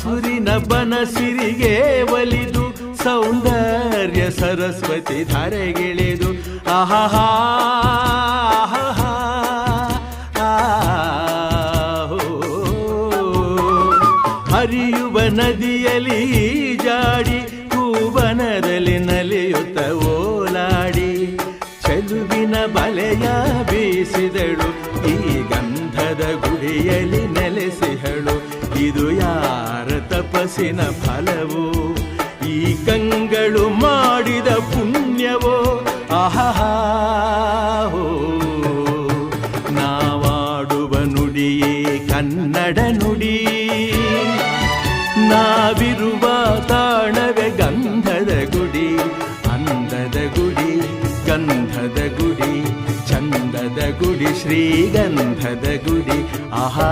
ಹಸುರಿನ ಬನಸಿರಿಗೆ ಒಲಿದು ಸೌಂದರ್ಯ ಸರಸ್ವತಿ ಧಾರೆಗಿಳಿದು ಆಹಾ ಹರಿಯುವ ನದಿಯಲ್ಲಿ ಜಾಡಿ ಹೂವನದಲ್ಲಿ ನಲಿಯುತ್ತ ಓಲಾಡಿ ಚೆಲುವಿನ ಬಲೆಯ ಬೀಸಿದಳು ಈ ಗಂಧದ ಗುಡಿಯಲ್ಲಿ ನೆಲೆಸಿಹಳು ಇದು ಯಾರ ತಪಸ್ಸಿನ ಫಲವೋ ಈ ಕಂಗಳು ಮಾಡಿದ ಪುಣ್ಯವೋ ಆಹಾ ನಾವಾಡುವ ನುಡಿಯೇ ಕನ್ನಡ ನುಡಿ ನಾವಿರುವ ತಾಣವೇ ಗಂಧದ ಗುಡಿ ಅಂದದ ಗುಡಿ ಗಂಧದ ಗುಡಿ ಚಂದದ ಗುಡಿ ಶ್ರೀಗಂಧದ ಗುಡಿ ಆಹಾ